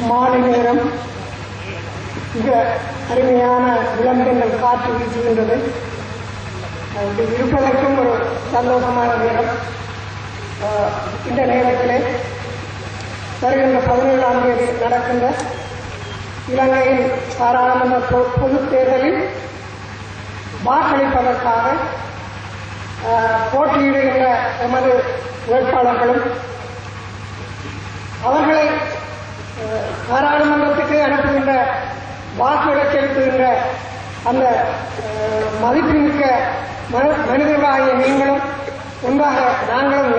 மாலை நேரம் மிக அருமையான விளம்பரங்கள் காற்று வீசுகின்றது. இருப்பதற்கும் ஒரு சந்தோஷமான நேரம். இந்த நேரத்தில் வருகின்ற 17ஆம் தேதி நடக்கின்ற இலங்கையின் பாராளுமன்ற பொதுத் தேர்தலில் வாக்களிப்பதற்காக போட்டியிடுகின்ற எமது வேட்பாளர்களும் அவர்களை பாராளுமன்றத்துக்கு அனுப்புகின்ற வாக்குகளை செலுத்துகின்ற அந்த மதிப்புமிக்க மனிதர்களாகிய நீங்களும் ஒன்றாக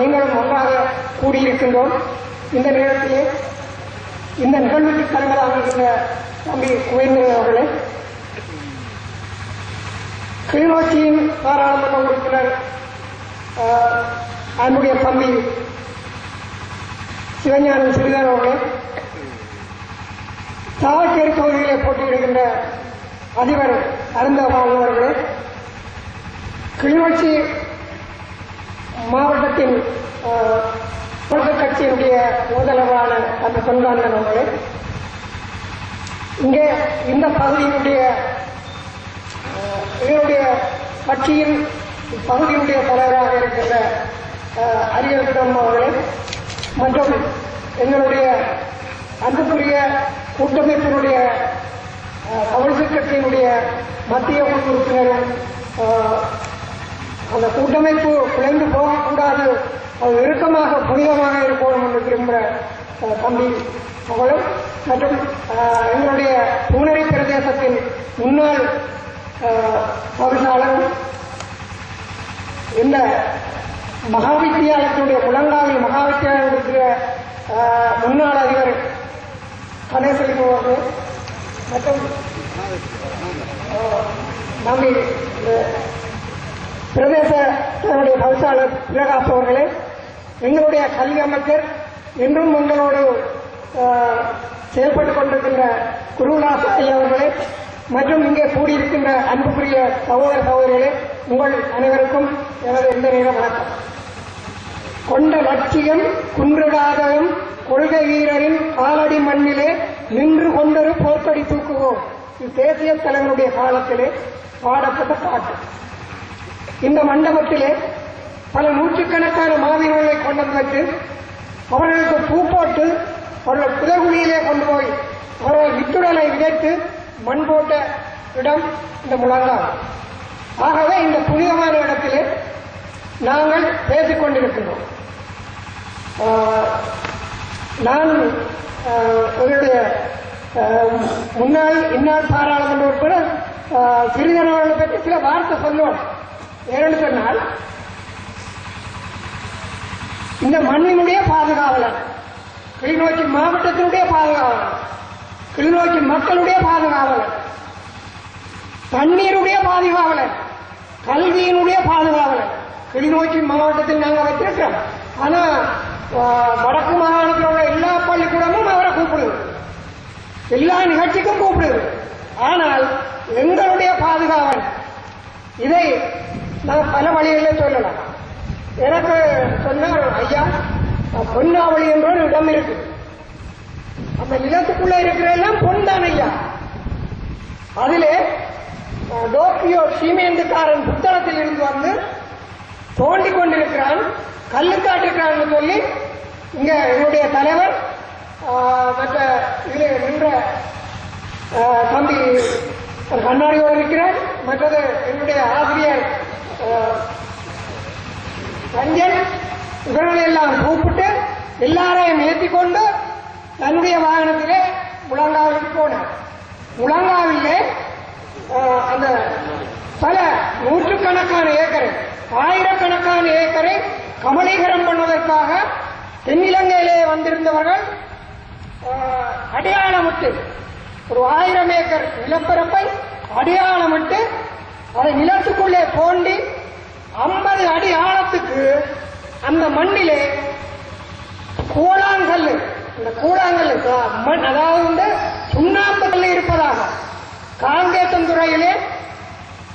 நீங்களும் ஒன்றாக கூடியிருக்கின்றோம். இந்த நேரத்திலே இந்த நிகழ்வுக்கு தலைவராக இருக்கின்ற தம்பி குவேந்திரன் அவர்களே, கிளிநொச்சியின் பாராளுமன்ற உறுப்பினர் அன்புடைய தம்பி சிவஞானம் சிறிதர் அவர்களே, சாவச்சேரி தொகுதியிலே போட்டியிடுகின்ற அதிபர் அருந்தபாலன் அவர்களே, கிளிநொச்சி மாவட்டத்தின் கட்சியினுடைய முதல்வரான அந்த தொண்டாண்டன் அவர்களே, இங்கே இந்த பகுதியினுடைய இதனுடைய கட்சியின் பகுதியினுடைய தலைவராக இருக்கின்ற அரியல்டம் அவர்களே, மற்றும் எங்களுடைய அன்புக்குரிய கூட்டமைப்பினுடைய கம்யூனிஸ்ட் கட்சியினுடைய மத்திய குழு உறுப்பினரும் அந்த கூட்டமைப்பு குலைந்து போகக்கூடாது, அது இறுக்கமாக புனிதமாக இருக்கணும் என்று விரும்புகிற தம்பி அவர்களும், மற்றும் எங்களுடைய பூனரி பிரதேசத்தின் முன்னாள் பகுதியாளரும் இந்த மகாவித்தியாலயத்தினுடைய முழங்காவில் மகாவித்தியாலயம் இருக்கிற முன்னாள் அதிபர் கணேசலிங்கம் அவர்கள், மற்றும் நம்பி பிரதேசத்தினுடைய பகுதியாளர் பிரகாஷ் அவர்களே, எங்களுடைய கல்வி அமைச்சர் என்றும் உங்களோடு செயல்பட்டுக் கொண்டிருக்கின்ற குருநாச ஐயா அவர்களே, மற்றும் இங்கே கூடியிருக்கின்ற அன்புக்குரிய சகோதர சகோதரிகளே, உங்கள் அனைவருக்கும் எனது இந்த நேர வணக்கம். கொண்ட லட்சியம் குன்றிடாததும் கொள்கை வீரரின் காலடி மண்ணிலே நின்று கொண்டொரு போர்க்கடி தூக்குவோம். இது தேசிய தலைவருடைய காலத்திலே பாடப்பட்ட பாட்டு. இந்த மண்டபத்திலே பல நூற்றுக்கணக்கான மாவீரர்களை கொண்டு வந்து அவர்களுக்கு பூ போட்டு அவர்கள் புதகுழியிலே கொண்டு போய் அவர்கள் வித்துடலை விதைத்து மண் போட்ட இடம் இந்த முழங்கால். ஆகவே இந்த புனிதமான இடத்திலே நாங்கள் பேசிக் கொண்டிருக்கின்றோம். நான் எங்களுடைய முன்னாள் இந்நாள் பாராளுமன்ற உறுப்பினர் சிறிதர் அவர்களை பற்றி சில வார்த்தை சொல்லுவோம். ஏன்னு சொன்னால், இந்த மண்ணினுடைய பாதுகாவலர், கிளிநொச்சி மாவட்டத்தினுடைய பாதுகாவலர், கிளிநொச்சி மக்களுடைய பாதுகாவலர், தண்ணீருடைய பாதுகாவலர், கல்வியினுடைய பாதுகாவலர் கிளிநொச்சி மாவட்டத்தில் நாங்கள் வச்சிருக்கிறோம். ஆனா வடக்கு மாகாணத்தில் உள்ள எல்லா பள்ளிக்கூடமும் அவரை கூப்பிடுது, எல்லா நிகழ்ச்சிக்கும் கூப்பிடுது. ஆனால் எங்களுடைய பாதுகாவல் இதை நான் பல வழிகளில் சொல்லலாம். எனக்கு சொன்னார், ஐயா பொன்னாவளி என்ற ஒரு இடம் இருக்கு, அந்த நிலத்துக்குள்ள இருக்கிற எல்லாம் பொன் தான் ஐயா. அதிலே டோக்கியோ சீமேந்துக்காரன் புத்தகத்தில் இருந்து வந்து தோண்டி கொண்டிருக்கிறான், கல்லுக்காட்டிருக்கிறான் சொல்லி இங்க என்னுடைய தலைவர் மற்ற இதில் நின்ற தம்பி கண்ணாடியோடு இருக்கிறார், மற்றது என்னுடைய ஆசிரியர் ரஞ்சன், இவர்களை எல்லாம் கூப்பிட்டு எல்லாரையும் ஏற்றிக்கொண்டு தன்னுடைய வாகனத்திலே முழங்காவிற்கு போனார். முழங்காவிலே அந்த பல நூற்றுக்கணக்கான ஏக்கரை, ஆயிரக்கணக்கான ஏக்கரை கமலீகரம் பண்ணுவதற்காக தென்னிலங்கையிலே வந்திருந்தவர்கள் அடையாளமிட்டு ஒரு 1000 ஏக்கர் நிலப்பரப்பை அடையாளமிட்டு அதை நிலத்துக்குள்ளே தோண்டி 50 அடி ஆழத்துக்கு அந்த மண்ணிலே கூழாங்கல், இந்த கூழாங்கல் மண், அதாவது சுண்ணாம்பு கல் இருப்பதாக காங்கேசந்துறையிலே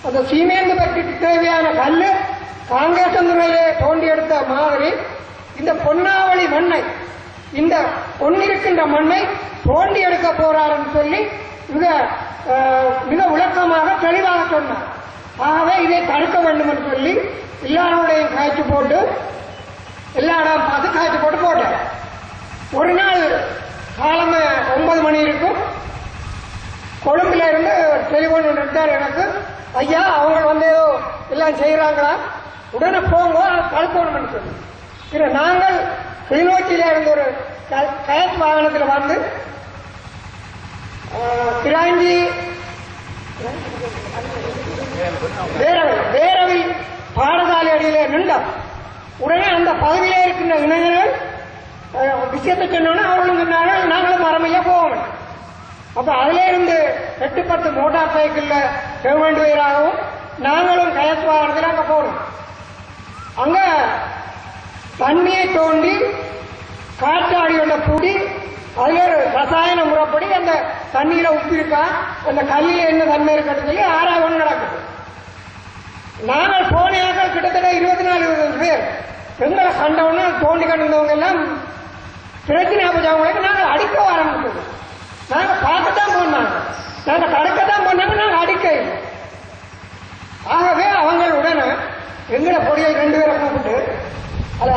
அந்த சீமேந்து பற்றி தேவையான கல் காங்கேசந்துறையிலே தோண்டி எடுத்த மாதிரி இந்த பொன்னாவளி மண்ணை இந்த கொண்டிருக்கின்ற மண்ணை தோண்டி எடுக்க போறாருன்னு சொல்லி மிக விளக்கமாக தெளிவாக சொன்னார். ஆகவே இதை தடுக்க வேண்டும் என்று சொல்லி எல்லாருடைய காய்ச்சி போட்டு எல்லா இடம் பார்த்து காய்ச்சி போட்டு போட்டார். ஒரு நாள் காலமே 9 மணி இருக்கும். கொழும்புல இருந்து டெலிபோன் எடுத்தார் எனக்கு. ஐயா அவங்க எல்லாம் செய்யறாங்களா, உடனே போங்க தடுக்கணும் சொல்லி. இது நாங்கள் கிளிநொச்சியில இருந்து ஒரு கயத் வாகனத்தில் வந்து கிராஞ்சி வேரவில் பாடசாலை அடியிலே நின்றோம். உடனே அந்த பகுதியிலே இருக்கின்ற இளைஞர்கள் விஷயத்தை சொன்னோன்னா அவர்களும் சொன்னார்கள் நாங்களும் மரமையா போவோம். அப்ப அதிலே இருந்து 8-10 மோட்டார் சைக்கிள்ல கவர்மெண்ட் வயராகவும் நாங்களும் கயத் வாகனத்தில் அங்க போனோம். அங்க தண்ணியை தோண்டி காற்றாடியோட பூடி அதுல ரசாயன முறைப்படி அந்த தண்ணீரை உப்பிருக்கா, அந்த கல்லில என்ன தன்மை இருக்குன்னு சொல்லி ஆராய்ச்சி நடக்குது. நாங்கள் போனாக்கள் கிட்டத்தட்ட 24-25 பேர் எங்களை கண்டவுடனே தோண்டி கண்டிருந்தவங்க எல்லாம் பிரச்சனை ஆபத்தாவங்களுக்கு நாங்கள் அடிக்க ஆரம்பிச்சோம். நாங்கள் பார்க்கத்தான் போனாங்க, நாங்கள் தடுக்கத்தான் போனாங்க, நாங்கள் அடிக்க இல்லை. ஆகவே அவங்களுடனே எங்களை பொடியை 2 பேரை கூப்பிட்டு அத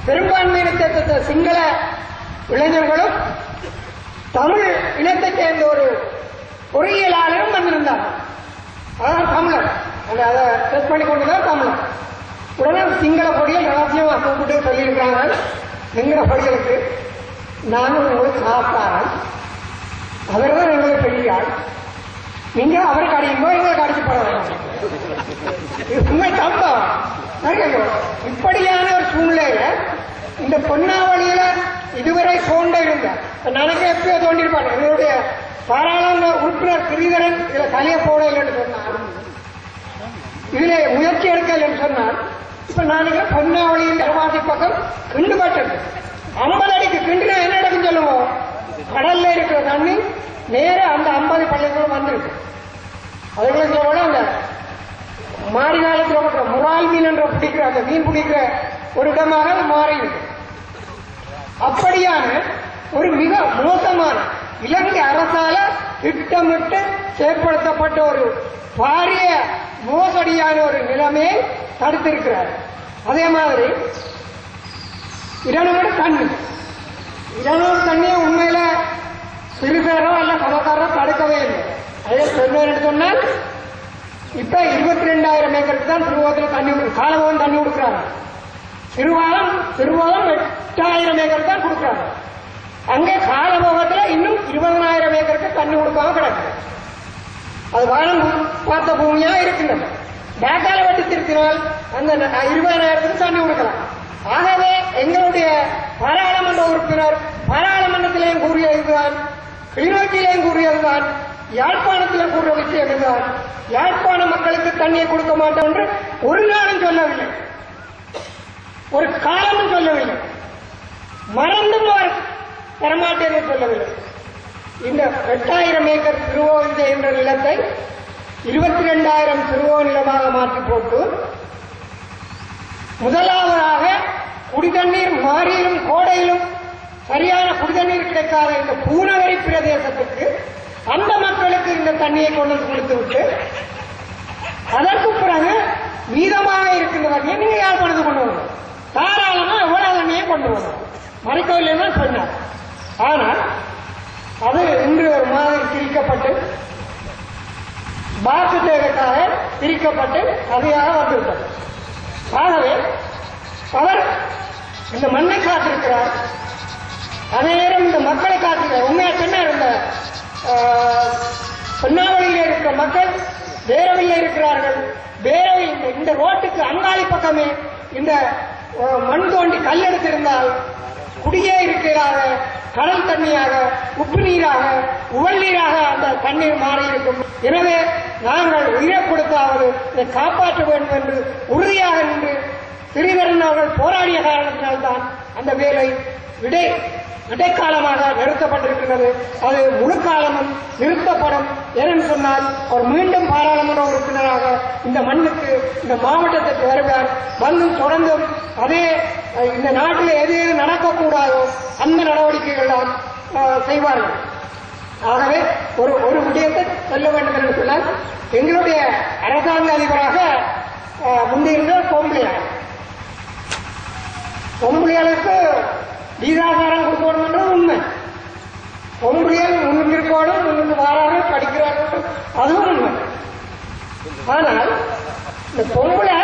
பெரும்பான்மையினத்தை சிங்கள இளைஞர்களும் தமிழ் இனத்தை சேர்ந்த ஒரு பொறியியலாளரும் வந்திருந்தார். அதான் தமிழர், அதை செட் பண்ணி கொண்டுதான் தமிழர். உடனே சிங்கள பொடியை ரகசியமாக கூப்பிட்டு சொல்லியிருக்கிறாங்க, சிங்கள பொடிகளுக்கு நானும் உங்களுக்கு சாப்பிட்டாரன், அவர் தான் எங்களுக்கு பெரிய ஆள், நீங்க அவருக்கு அடிக்கும்போ எங்களுக்கு அடிச்சு போறாங்க. இது உண்மை சம்பவம். இப்படியான ஒரு சூழ்நிலையில இந்த பொன்னாவளியில இதுவரை தோண்ட இருந்த எனக்கு எப்பயோ தோண்டிருப்பாங்க. எங்களுடைய பாராளுமன்ற உறுப்பினர் கிரிதரன் இதுல தலையை போட இல்லைன்னு சொன்னார், இதுல முயற்சி எடுக்கலன்னு சொன்னார். இப்ப நாளைக்கு பொன்னாவளியின் தரவாசி பக்கம் கிண்டுபட்டது 50 அடிக்கு கிண்டுனா என்ன நடக்கும் சொல்லுவோம். கடல்ல இருக்கிற தண்ணி நேர அந்த 50 பள்ளிகளும் வந்திருக்கு. அதுகளுக்கு விட அந்த மாறி காலத்தில் முரால் மீன் என்ற பிடிக்கிற அந்த மீன் பிடிக்கிற ஒரு இடமாக மாறியிருக்கு. அப்படியான ஒரு மிக மோசமான இலங்கை அரசால திட்டமிட்டு செயற்படுத்தப்பட்ட ஒரு பாரிய மோசடியான ஒரு நிலைமையை தடுத்திருக்கிறார். அதே மாதிரி இரநூறு தண்ணியை உண்மையில சிறுபேரோ அல்ல சமக்காரோ தடுக்கவே இல்லை. அதே சொல்லுவேன் சொன்னால் இப்ப 22,000 ஏக்கருக்கு தான் திருவோத்தில் தண்ணி காலபோகம் தண்ணி கொடுக்குறாங்க. திருவாலம் 8,000 ஏக்கருக்கு தான் கொடுக்குறாங்க. அங்கே காலபோகத்தில் இன்னும் 20,000 ஏக்கருக்கு தண்ணி கொடுக்காம கிடக்கு. அது வானம் பார்த்த பூமியா இருக்கின்றது. டேட்டால வெட்டி திருத்தினால் அந்த 20,000 தண்ணி கொடுக்கலாம். ஆகவே எங்களுடைய பாராளுமன்ற உறுப்பினர் பாராளுமன்றத்திலேயும் கூறியதுதான், கிளிநொச்சியிலேயும் கூறியதுதான், யாழ்ப்பாணத்தில் கூறிய விஷயம் இதுதான். யாழ்ப்பாண மக்களுக்கு தண்ணியை கொடுக்க மாட்டோம் என்று ஒரு நாளும் சொல்லவில்லை, ஒரு காலமும் சொல்லவில்லை, மறந்தும் தரமாட்டேன் சொல்லவில்லை. இந்த 8,000 ஏக்கர் திருவோவிந்த என்ற நிலத்தை 22,000 திருவோ நிலமாக மாற்றி போட்டு முதலாவதாக குடிதண்ணீர் மாறியிலும் கோடையிலும் சரியான குடிதண்ணீர் கிடைக்காத இந்த பூநகரி பிரதேசத்துக்கு அந்த மக்களுக்கு இந்த தண்ணியை கொண்டு கொடுத்து விட்டு அதற்கு பிறகு மீதமாக இருக்கின்ற தண்ணியை நீங்க யார் கொண்டு வரணும், தாராளமா எவ்வளவு தண்ணியை கொண்டு வரணும் மறைக்கவில்லை தான் சொன்னார். ஆனால் அது இன்று ஒரு மாதிரி பிரிக்கப்பட்டு வாக்கு தேவைக்காக பிரிக்கப்பட்டு அதையாக வந்துவிட்டது. ஆகவே அவர் இந்த மண்ணை காத்திருக்கிறார், அதே நேரம் இந்த மக்களை காத்திருக்கிறார். உண்மையா சொன்னார், இந்த பொன்னாவளியில் இருக்கிற மக்கள் வேரவில் இருக்கிறார்கள். வேரவில் இந்த ரோட்டுக்கு அங்காளி பக்கமே இந்த மண் தோண்டி கல் எடுத்திருந்தால் குடியே இருக்கிறாக கடல் தண்ணியாக உப்பு நீராக உவல் நீராக அந்த தண்ணீர் மாறி இருக்கும். எனவே நாங்கள் உயிரை கொடுத்தாவது இதை காப்பாற்ற வேண்டும் என்று உறுதியாக நின்று சிறிதரன் அவர்கள் போராடிய காரணத்தினால்தான் அந்த வேலை இடைக்காலமாக நிறுத்தப்பட்டிருக்கிறது. அது முழு காலமும் நிறுத்தப்படும். ஏனென்று சொன்னால் அவர் மீண்டும் பாராளுமன்ற உறுப்பினராக இந்த மண்ணுக்கு இந்த மாவட்டத்திற்கு வருவார். வந்தும் தொடர்ந்தும் அதே இந்த நாட்டில் எது எது நடக்கக்கூடாதோ அந்த நடவடிக்கைகள் தான் செய்வார்கள். ஆகவே ஒரு விடயத்தை சொல்ல வேண்டும் என்று சொன்னால், எங்களுடைய அரசாங்க அதிபராக முன்னிருந்த பொம்பளையாளுக்கு வீராசாரம் கொடுக்கணும் என்றது உண்மை. பொம்பளையால் முன்னிருக்கோடும் முன்னிருந்து வாராக படிக்கிறார்கள், அதுவும் உண்மை. ஆனால் இந்த பொம்பளை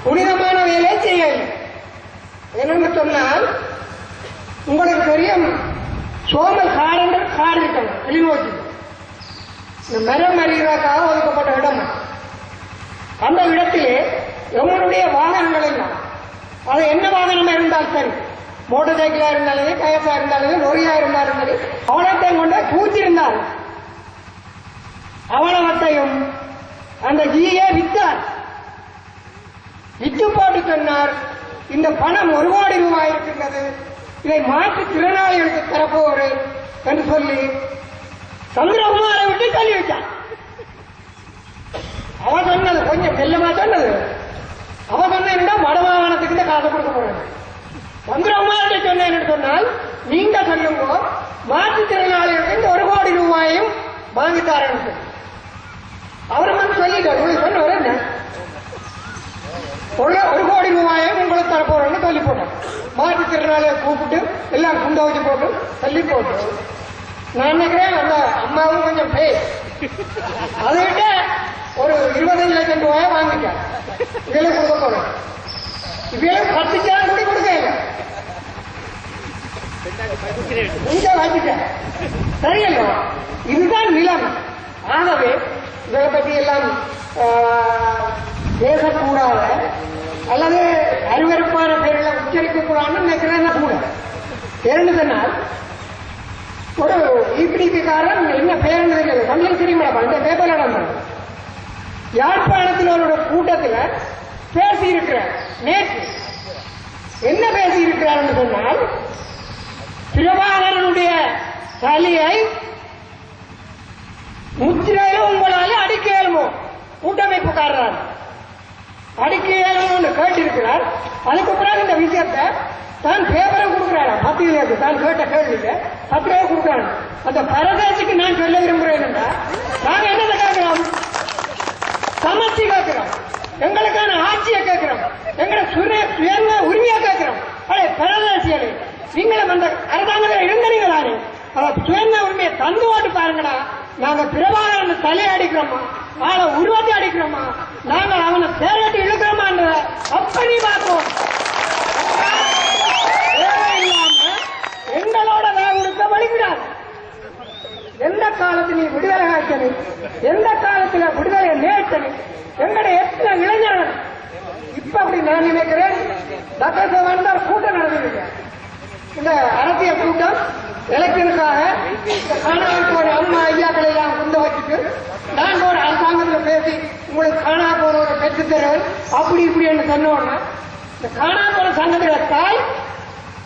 புனிதமான வேலையை செய்யவில்லை. என்னன்னு சொன்னால், உங்களுக்கு தெரியும், சோமல் காடு காடு இருக்கணும் கிளிநோக்கி, இந்த மரம் அறிவதற்காக ஒதுக்கப்பட்ட இடம். அந்த இடத்திலே எங்களுடைய வாகனங்கள் எல்லாம், அது என்ன வாகனமா இருந்தாலும் சரி, மோட்டார் சைக்கிளா இருந்தாலும் கயசா இருந்தாலும் லோரியா இருந்தாலும் சரி, அவலத்தையும் கொண்டு பூச்சிருந்தார். அவலவத்தையும் அந்த ஜியை வித்தார். வித்து போட்டு சொன்னார், இந்த பணம் 1 கோடி ரூபாய் இருக்கின்றது, இதை மாற்றுத்திறனாளிகளுக்கு தரப்போகிறேன் என்று சொல்லி சந்திரகுமாரை விட்டு தள்ளி வச்சார். அவ சொன்னது கொஞ்சம் செல்லமா சொன்னது. அவ சொன்ன வடமாகாணத்துக்கு இந்த காசு கொடுக்க போறேன். சந்திரகுமாரை சொன்ன என்று சொன்னால், நீங்க சொல்லுங்க மாற்றுத்திறனாளிகளுக்கு இந்த 1 கோடி ரூபாயும் வாங்கித்தாரேன். அவர் வந்து சொல்லிட்டார். சொன்னவர் என்ன, 1 கோடி ரூபாயும் உங்களுக்கு தரப்போறேன்னு சொல்லி போட்டார். மாற்றுத்திறனாளியை கூப்பிட்டு எல்லாம் குண்ட வச்சு போட்டு சொல்லி போட்டு, நான் நினைக்கிறேன் அந்த அம்மாவும் கொஞ்சம் பேய் அதை விட ஒரு 25 லட்சம் ரூபாயை வாங்கிட்டார். இவளும் கொடுக்க போறேன். இவளும் 10 சேரம் கூட கொடுக்க இங்க வாங்கிட்டேன். சரியல்ல, இதுதான் நிலம். ஆகவே இதை பற்றி எல்லாம் பேசக்கூடாத அல்லது அருவருப்பான பெயர்களை உச்சரிக்கக்கூடாதுன்னு நினைக்கிறேன் கூட. ஏன்னு சொன்னால், ஒரு ஈபிடிக்காரன் என்ன பெயர் தெரியாது, தமிழ் தெரியுமா, இந்த பேப்பர் நடந்தது. யாழ்ப்பாணத்தில் ஒரு கூட்டத்தில் பேசியிருக்கிறார். நேற்று என்ன பேசியிருக்கிறார் என்று சொன்னால், பிரபாகரனுடைய தலையை முத்திரையில உங்களாலே அடிக்க இயலுமோ, கூட்டமைப்புக்காரர் அடிக்க இயலும்னு கேட்டிருக்கிறார். அதுக்கு பிறகு இந்த விஷயத்தை தான் பேப்பரை கொடுக்கிறாரா, பத்திரிகைக்கு தான் கேட்ட கேள்விக்கு பத்திரிகை கொடுக்கிறாங்க. அந்த பரதேசிக்கு நான் சொல்ல விரும்புகிறேன் என்றால், நாங்க என்னதை கேட்கிறோம், சமஸ்தி கேட்கிறோம், எங்களுக்கான ஆட்சியை கேட்கிறோம், எங்களை சுயங்க உரிமையா கேட்கிறோம். அடே பரதேசியலை, நீங்களும் அந்த அரசாங்கத்தில் இருந்தீங்களானே, சுயங்க உரிமையை தந்து ஓட்டு பாருங்களா. நாங்க பிரபாகரன் தலையை அடிக்கிறோமா, ஆளை உருவத்தை அடிக்கிறோமா, நாங்க அவனை சேரட்டி இழுக்கிறோமா, அப்படி பார்ப்போம். எங்களோட வேவுடுக்க வழிவிடாது. எந்த காலத்தில் நீ விடுதலை காய்ச்சனு, எந்த காலத்தில் விடுதலை நேர்த்தனு, எங்களுடைய எத்தனை இளைஞர்கள் இப்ப அப்படி நான் நினைக்கிறேன். டாக்டர் சிவானந்தார் கூட்டம் நடந்திருக்கு, இந்த அரசியல் கூட்டம் எலெக்ஷனுக்காக காணாமல் போன அம்மா ஐயாக்களை எல்லாம் கொண்டு வச்சுட்டு, நான் ஒரு அரசாங்கத்தில் பேசி உங்களுக்கு காணா போனவரை பெற்று தருவன் அப்படி இப்படி என்று சொன்னோன்னா, இந்த காணா போன சங்கத்துல தாய்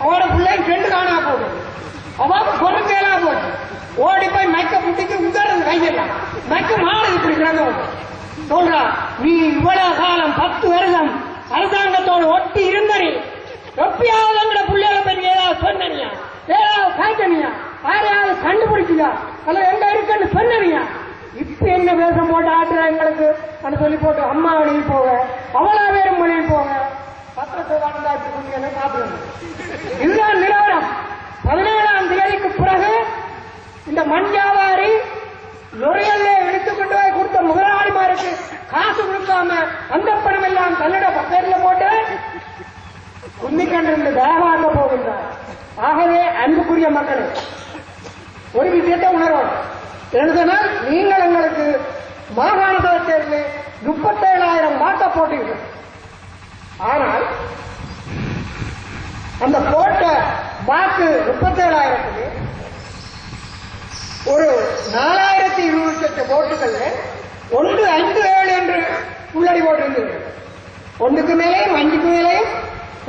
அவரோட பிள்ளைங்க 2 காணா போகுது. அவன் பொறுப்பேலாம் போச்சு, ஓடி போய் மைக்க புட்டிக்கு உதாரணம் கையிடலாம். மைக்க மாடு இப்படி கிடந்தவன் சொல்றா, நீ இவ்வளவு காலம் 10 வருஷம் அரசாங்கத்தோடு ஒட்டி இருந்தனி, எப்பயாவது எங்கட பிள்ளைகளை பற்றி ஏதாவது சொன்னியா, ஏதாவது காய்ச்சனியா, யாரையாவது கண்டுபிடிச்சியா, அல்ல எங்க இருக்குன்னு சொன்னியா, இப்ப என்ன வேஷம் போட்டு ஆட்டுற எங்களுக்கு சொல்லி போட்டு அம்மா வழியை போக, அவளா வேறும் வழியை போக, பத்திரத்தை வாழ்ந்தாச்சு கொண்டு சாப்பிடுங்க. இதுதான் நிலவரம். 17ஆம் தேதிக்கு பிறகு இந்த மண் வியாபாரி நுரையல்ல எடுத்துக்கொண்டு போய் கொடுத்த முதலாளிமாருக்கு காசு கொடுக்காம அந்த பணம் எல்லாம் தன்னிட பேர்ல போட்டு குந்திக்கண்டிருந்து வேகமாக போகின்றார். ஆகவே அன்புக்குரிய மக்கள் ஒரு விஷயத்தை உணர்வோம். எழுதினால் நீங்கள் எங்களுக்கு மாகாண சபை தேர்தலில் 37,000 வாட்டை போட்டீர்கள். ஆனால் அந்த போட்ட வாக்கு 37,000 ஒரு 4,028 ஓட்டுகள் 157 என்று உள்ளடி போட்டிருந்தீர்கள். 1க்கு மேலேயும் 5க்கு மேலேயும்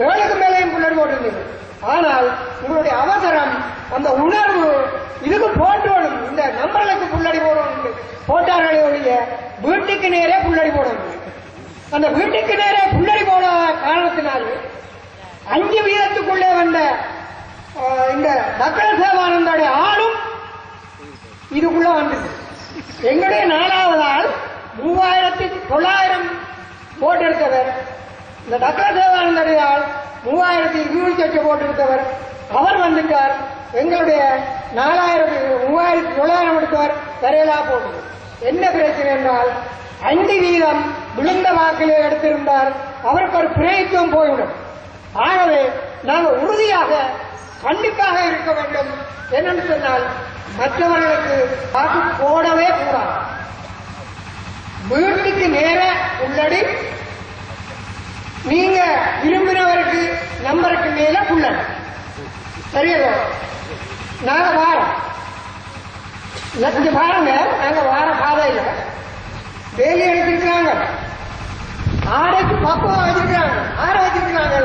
7க்கு மேலேயும் உள்ளடி போட்டிருந்தீர்கள். ஆனால் உங்களுடைய அவசரம், அந்த உணர்வு, இதுக்கு போட்டோடும் இந்த நம்பர்களுக்கு புள்ளடி போடணும் போட்டார்களே ஒழிய வீட்டுக்கு நேரே புள்ளடி போடணும். அந்த வீட்டுக்கு நேரே புள்ளடி போடாத காரணத்தினால் 5 வீதத்துக்குள்ளே வந்த இந்த டக்கர சேவானந்தோடைய ஆளும் இதுக்குள்ள வந்தது. எங்களுடைய 4வது ஆள் 3900 ஓட்டு எடுத்தவர். இந்த டக்கர சேவானந்தோடைய ஆள் 3028 ஓட்டு எடுத்தவர். அவர் வந்துட்டார். எங்களுடைய 3900 எடுத்தவர் வரையலா போட்டது. என்ன பிரச்சனை என்றால் 5 வீதம் விழுந்த வாக்கிலே எடுத்திருந்தார். அவருக்கு ஒரு பிரயத்துவம் போய்விடும். ஆகவே நாங்கள் உறுதியாக கண்டிப்பாக இருக்க வேண்டும். என்னென்னு சொன்னால் மற்றவர்களுக்கு வாக்கு போடவே கூடாது. வீட்டுக்கு நேர உள்ளடி நீங்க விரும்பினவருக்கு நம்பருக்கு மேல உள்ளது. சரியோ? நாங்க வாரம் பாருங்க, நாங்க வார பாதையில வேலி எடுத்திருக்கிறாங்க, ஆடைக்கு பக்குவம் வச்சிருக்கிறாங்க, ஆடை வச்சிருக்கிறாங்க.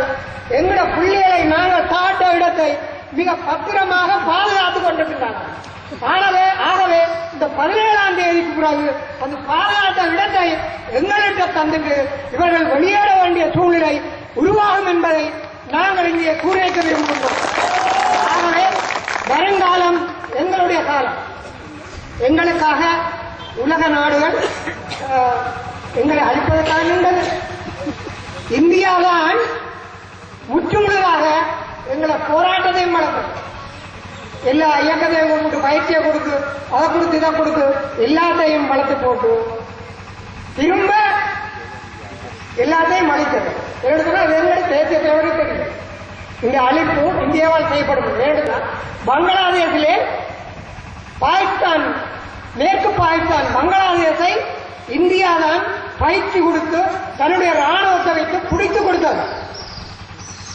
எங்கட பிள்ளைகளை நாங்கள் சாட்ட இடத்தை மிக பத்திரமாக பாதுகாத்துக் கொண்டிருக்கிறாங்க. ஆகவே இந்த 17ஆம் தேதிக்கு பிறகு அந்த பாதுகாத்த இடத்தை எங்களிட்ட தந்துட்டு இவர்கள் வெளியேற வேண்டிய சூழ்நிலை உருவாகும் என்பதை நாங்கள் இங்கே கூறியிருக்க விரும்புகிறோம். ஆகவே வருங்காலம் எங்களுடைய காலம். எங்களுக்காக உலக நாடுகள் எங்களை அழிப்பதற்காக நின்றது. இந்தியாதான் முற்றுமுழுதாக எங்களை போராட்டத்தையும் வளர்க்கும். எல்லா இயக்கத்தையும் கொடுத்து, பயிற்சியை கொடுத்து, அதை கொடுத்து, இதை கொடுத்து எல்லாத்தையும் வளர்த்து போட்டு திரும்ப எல்லாத்தையும் அழித்தது. எங்களுடைய தேசிய தேவைக்கு தெரியும். இந்த அழிப்பு இந்தியாவால் செய்யப்படும். பங்களாதேஷிலே பாகிஸ்தான், மேற்கு பாகிஸ்தான் பங்களாதேஷை இந்தியாதான் பயிற்சி கொடுத்து தன்னுடைய ராணுவத்தை வைத்து பிடித்து கொடுத்தது.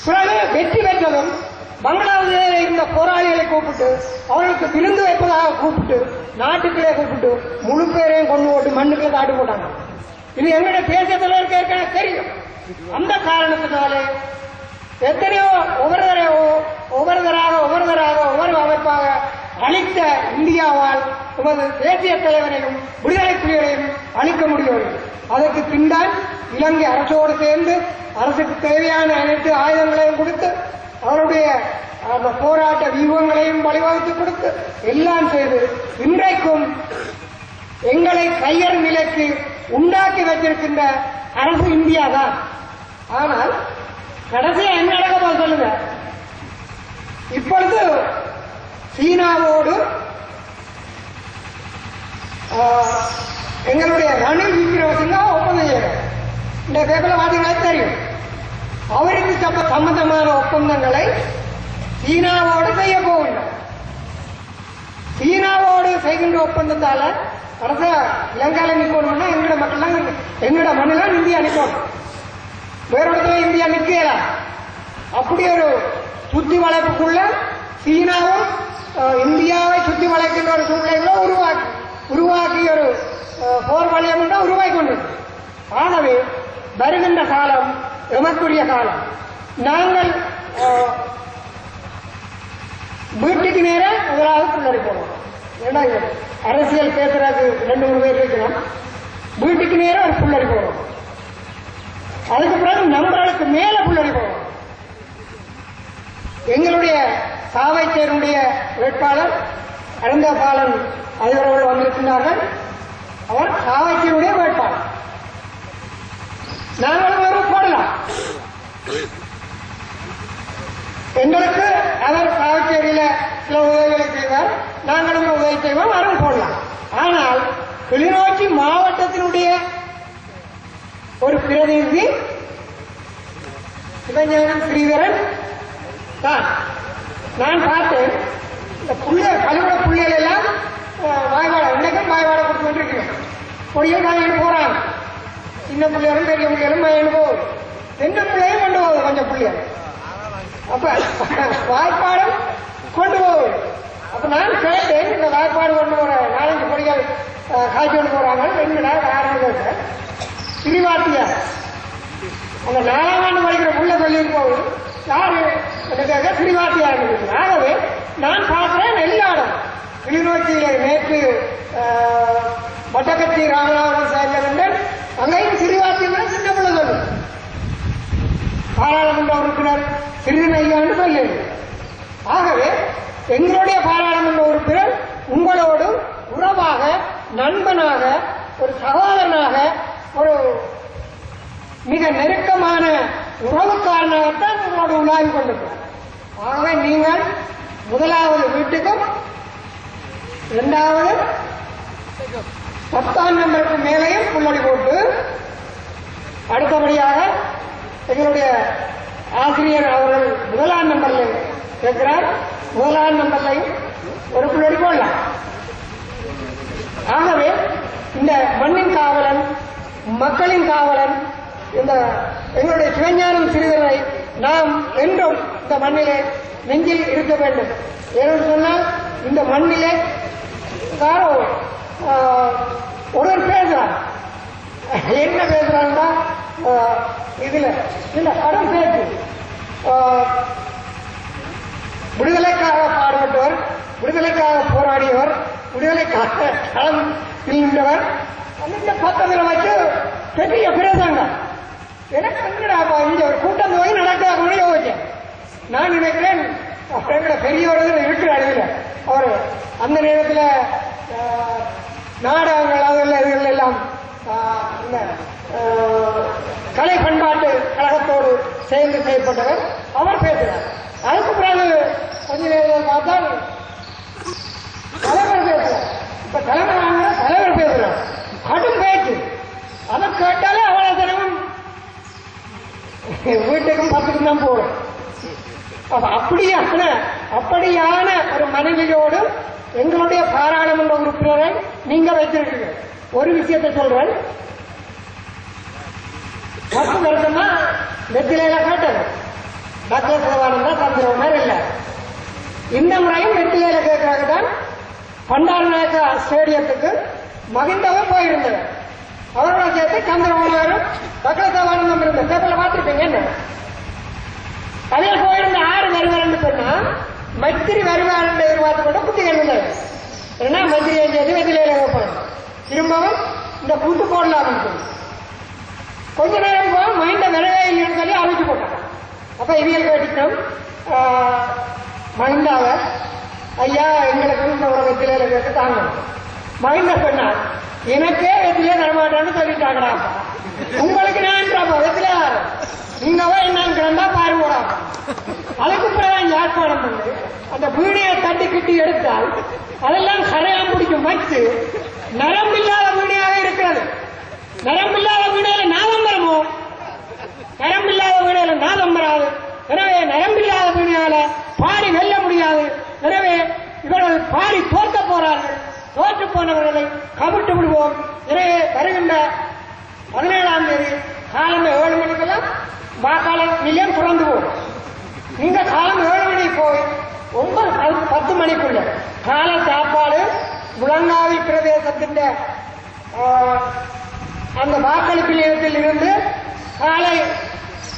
பிறகு வெற்றி பெற்றதும் பங்களாதேஷில் இருந்த போராளிகளை கூப்பிட்டு அவர்களுக்கு விருந்து வைப்பதாக கூப்பிட்டு நாட்டுக்குள்ளே கூப்பிட்டு முழு பேரையும் கொண்டு போட்டு மண்ணுக்குள்ள காட்டு போட்டாங்க. இது எங்களுடைய தேசிய தலைவருக்கு ஏற்கனவே தெரியும். அந்த காரணத்தினாலே எத்தனையோ ஒவ்வொரு அமைப்பாக அளித்த இந்தியாவால் நமது தேசிய தலைவரையும் விடுதலை புலிகளையும் அளிக்க முடியவில்லை. அதற்கு பின்னால் இலங்கை அரசோடு சேர்ந்து அரசுக்கு தேவையான அனைத்து ஆயுதங்களையும் கொடுத்து அவருடைய அந்த போராட்ட வியூகங்களையும் வழிவகுத்து கொடுத்து எல்லாம் செய்து இன்றைக்கும் எங்களை கையறு நிலைக்கு உண்டாக்கி வைத்திருக்கின்ற அரசு இந்தியா தான். ஆனால் கடைசியா என்ன நடக்க சொல்லுங்க. இப்பொழுது சீனாவோடு எங்களுடைய ரணில் விக்ரமசிங்கா ஒப்பந்தம் செய்யறார். இந்த பேப்பர்ல பாத்தீங்கன்னா தெரியும். அவருக்கு சம்பந்தமான ஒப்பந்தங்களை சீனாவோடு செய்ய போகின்றார். சீனாவோடு செய்கின்ற ஒப்பந்தத்தால கடைசியா இலங்கையில நிற்கணும்னா எங்கட மக்கள் எங்கட மண்ணில் இந்தியா நிற்கணும். வேற இடத்துல இந்தியா நிற்கலாம். அப்படி ஒரு சுத்தி வளைப்புக்குள்ள சீனாவும் இந்தியாவை சுத்தி வளைக்கின்ற ஒரு சூழ்நிலைகளை உருவாக்கி ஒரு போர் வலயம் உருவாக்கி கொண்டிருக்கு. ஆகவே வருகின்ற காலம் எமக்குரிய காலம். நாங்கள் வீட்டுக்கு நேர முதலாவது புள்ளடி போடுவோம். அரசியல் பேசுறதுக்கு 2-3 பேர் இருக்கணும். வீட்டுக்கு நேரம் ஒரு புள்ளடி போடுவோம். அதுக்கு பிறகு நம்பர்களுக்கு மேல புள்ளடி போடுவோம். எங்களுடைய சாவைச்சேருடைய வேட்பாளர் அருந்தபாலன் அதிபர்கள் வந்திருக்கிறார்கள். அவர் சாவைச்சேருடைய வேட்பாளர். நாங்களும் ஒரு போடலாம். எங்களுக்கு அவர் சாவச்சேரியில சில உதவிகளை செய்வார், நாங்களும் உதவி செய்வோம், அவரும் போடலாம். ஆனால் கிளிநொச்சி மாவட்டத்தினுடைய ஒரு பிரதிநிதி சிவஞானம் ஸ்ரீதரன் தான். நான் பார்த்தேன். இந்த கழிவுட புள்ளிகள் எல்லாம் வாய்வாட இன்னைக்கும் வாய்வாட கொடுத்து கொண்டிருக்கிறேன். பொடியை வாங்கிட்டு போறாங்க. சின்ன பிள்ளைகளும் பெரிய பிள்ளைகளும் வாங்கிட்டு போகுது. 2 பிள்ளையும் கொண்டு போகுது. கொஞ்சம் பிள்ளைகள் அப்ப வாய்ப்பாடும் கொண்டு போகுது. அப்ப நான் கேட்டேன், இந்த வாய்ப்பாடு கொண்டு போற 4-5 பொடிகள் காய்ச்சி கொண்டு போறாங்க. 2 நாள் ஆரம்பிச்சு சிறிவாத்தியா அந்த 4ஆம் ஆண்டு படிக்கிற புள்ள சொல்லிட்டு போகுது. யாரு எனக்காக சிறிவாத்தியா இருக்கு. ஆகவே நான் பார்க்கிறேன் எல்லாரும் கிளிநொச்சியில நேற்று வட்டக்கட்சி ராமநாதபுரம் சேர்ந்தவர்கள் அங்கேயும் சிறிவாத்தியம் சின்ன பிள்ளை சொல்லு. பாராளுமன்ற உறுப்பினர் சிறிதனையான்னு சொல்லு. ஆகவே எங்களுடைய பாராளுமன்ற உறுப்பினர் உங்களோடு உறவாக, நண்பனாக, ஒரு சகோதரனாக, ஒரு மிக நெருக்கமான உறவுக்காரனாகத்தான் உங்களோடு உலாவி கொண்டிருக்கிறார். ஆகவே நீங்கள் முதலாவது வீட்டுக்கும் 2வது 10ஆம் நம்பருக்கு மேலேயும் புள்ளடி போட்டு, அடுத்தபடியாக எங்களுடைய ஆசிரியர் அவர்கள் 1ஆம் நம்பரில் கேட்கிறார், 1ஆம் நம்பர்லையும் ஒரு புள்ளடி போடலாம். ஆகவே இந்த மண்ணின் காவலன், மக்களின் காவலன், இந்த எங்களுடைய சிவஞானம் சிறிதரை நாம் என்றும் இந்த மண்ணிலே நெஞ்சில் இருக்க வேண்டும். ஏன்னு சொன்னால் இந்த மண்ணிலே யாரோ ஒருவர் பேசுறார். என்ன பேசுறாங்கன்னா இதுல இந்த கடன் பேச்சு விடுதலைக்காக பாடுபட்டவர், விடுதலைக்காக போராடியவர், விடுதலைக்காக களம் நின்றவர். அந்த பக்கத்தில் வச்சு பெரிய பிரசங்கம். எனக்கு என்னடா இங்க ஒரு கூட்டம் போய் நடக்காதுன்னு யோசிச்சேன். நான் நினைக்கிறேன் எங்களை பெரியவர்கள் இருக்கிறார். இதுல அவர் அந்த நேரத்தில் நாடகங்கள் அதெல்லாம் இதுகள் எல்லாம் இந்த கலை பண்பாட்டு கழகத்தோடு சேர்ந்து செய்யப்பட்டவர். அவர் பேசுகிறார். அதுக்கு பிறகு கொஞ்ச நேரம் பார்த்தால் தலைவர் பேசுறார். இப்ப தலைவர் பேசுறார். கடும் பேச்சு. அதை கேட்டாலே அவ்வளவு தினமும் வீட்டுக்கும் 10க்கும் தான் போகும். அப்படியான ஒரு மனைவியோடு எங்களுடைய பாராளுமன்ற உறுப்பினரை நீங்க வைத்திருக்கீங்க. ஒரு விஷயத்தை சொல்றேன். 10 வருஷமா வெற்றிலையில கேட்டது டாக்டர் சிவவானந்தா தந்திரவனர் இல்லை. இந்த முறையும் வெற்றிலையில கேட்கறாங்க தான். பண்டார் நாயக்கா ஸ்டேடியத்துக்கு மகிந்தவர் போயிருந்தது. அவரோட சேர்த்து சந்திரவனரும் டாக்டர் சிவவானந்தம் இருந்த பேப்பர்ல பார்த்திருப்பீங்க. என்ன அதில் போயிருந்த 6 வருவார் சொன்னா மைத்திரி வருவார் எதிர்பார்த்து கொண்டு புத்தி கண்டிருந்தார். ஏன்னா மைத்திரி வெற்றிலையில வைப்பாங்க. திரும்பவும் இந்த கூட்டு போடலாம் சொல்லி கொஞ்ச நேரம் போக மைண்ட விரைவே இல்லைன்னு சொல்லி அழைச்சு போட்டாங்க. அப்ப இவியல் கேட்டுட்டோம் மகிந்தாவ, ஐயா எங்களுக்கு இந்த ஒரு வெற்றிலையில கேட்டு தாங்க. மகிந்த சொன்னார், எனக்கே வெற்றிலே தரமாட்டான்னு சொல்லிட்டாங்கடா. உங்களுக்கு நான் வெற்றிலே நீங்க என்னன்னு கிடந்தா பாருங்கடா. அதுக்கு பிறகு யாழ்ப்பாணம் பண்ணு அந்த வீடியை தட்டி கிட்டி எடுத்தால் அதெல்லாம் கரையாம் பிடிக்கும். வச்சு நரம்பில்லாத வீடியாக இருக்கிறது. நரம்பில்லாத வீடியில நாதம் வருமோ? நரம்பில்லாத வீடியில நாதம் வராது. எனவே நரம்பில்லாத வீடியால பாடி வெல்ல முடியாது. எனவே இவர்கள் பாடி தோற்க போறார்கள். தோற்று போனவர்களை கவிட்டு விடுவோம். எனவே வருகின்ற 17ஆம் தேதி காலம் 7 மணிக்கெல்லாம் வாக்காளர் நிலையம் திறந்து போகும். நீங்க காலம் 7 மணிக்கு போய் 9-10 மணிக்குள்ள கால சாப்பாடு முழங்காவி பிரதேசத்தின் அந்த வாக்களிப்பு நிலையத்தில் இருந்து காலை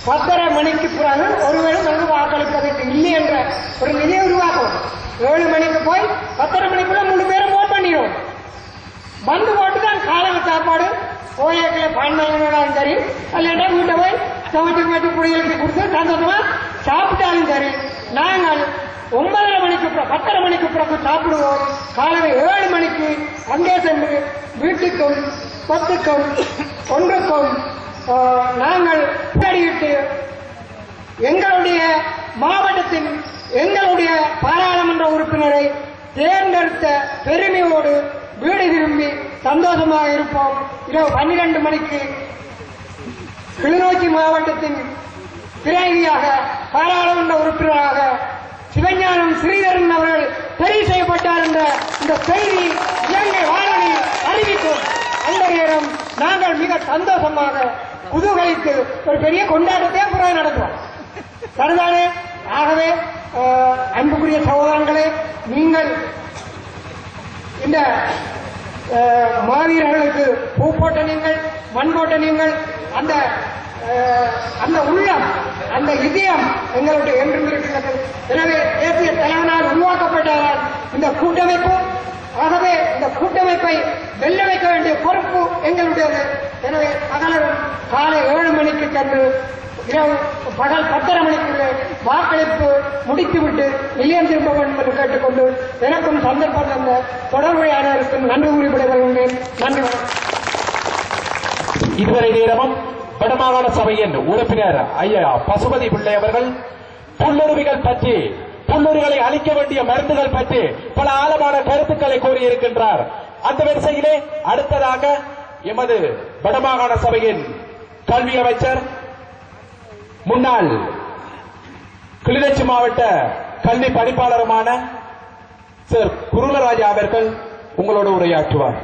10:30 மணிக்கு பிறகு ஒருவரும் வந்து வாக்களிப்பதற்கு இல்லை என்ற ஒரு நிலையை உருவாக்கும். 7 மணிக்கு போய் 10:30 மணிக்குள்ள 3 பேரும் ஓட் பண்ணிடுவோம். வந்து போட்டு தான் காலை சாப்பாடு கோயிலுக்குள்ள பாண்டாலும் சரி, அல்லா வீட்டை போய் சமைச்சு குடிகளுக்கு கொடுத்து சந்தோஷமா சாப்பிட்டாலும் சரி. நாங்கள் 9:30 மணிக்கு 10:30 மணிக்கு பிறகு சாப்பிடுவோம். காலை 7 மணிக்கு அங்கே சென்று வீட்டுக்கும் 10க்கும் 1க்கும் நாங்கள் புள்ளடியிட்டு எங்களுடைய மாவட்டத்தின் எங்களுடைய பாராளுமன்ற உறுப்பினரை தேர்ந்தெடுத்த பெருமையோடு வீடு திரும்பி சந்தோஷமாக இருப்போம். இரவு 12 மணிக்கு கிளிநொச்சி மாவட்டத்தின் பிரதிநிதியாக பாராளுமன்ற உறுப்பினராக சிவஞானம் ஸ்ரீதரன் அவர்கள் தெரிவு செய்யப்பட்டார் என்ற இந்த செய்தி இலங்கை வானொலி அறிவிக்கும். அந்த நேரம் நாங்கள் மிக சந்தோஷமாக குதூகலித்து ஒரு பெரிய கொண்டாட்டத்தை புறம் நடத்துவோம். சரிதானே? ஆகவே அன்புக்குரிய சகோதரங்களே, நீங்கள் இந்த மாவீரர்களுக்கு பூ போட்ட நீங்கள், மண் போட்ட நீங்கள், அந்த உள்ளம், அந்த இதயம் எங்களுடைய என்றும் இருக்கிறது. எனவே தேசிய தலைவனால் உருவாக்கப்பட்டதால் இந்த கூட்டமைப்பு, ஆகவே இந்த கூட்டமைப்பை வெல்ல வைக்க வேண்டிய பொறுப்பு எங்களுடையது. எனவே பகலும் காலை 7 மணிக்கு சென்று இரவு பகல் 10:30 மணிக்குள்ள வாக்களிப்பு முடித்துவிட்டு நிலையம் திரும்ப வேண்டும் என்று கேட்டுக்கொண்டு எனக்கும் சந்தர்ப்பம் தந்த தொடர்புடையாளருக்கும் நன்றி குறிப்பிடுகின்றேன். நன்றி. இதுவரை நேரமும் வடமாகாண சபையின் உறுப்பினர் ஐயா பசுபதி பிள்ளை அவர்கள் புல்லுரிமைகள் பற்றி, புல்லுரிகளை அளிக்க வேண்டிய மருந்துகள் பற்றி பல ஆழமான கருத்துக்களை கூறியிருக்கின்றார். அந்த வரிசையிலே அடுத்ததாக எமது வடமாகாண சபையின் கல்வி அமைச்சர், முன்னாள் கிளிநொச்சி மாவட்ட கல்வி பணிப்பாளருமான சார் குருலராஜா அவர்கள் உங்களோடு உரையாற்றுவார்.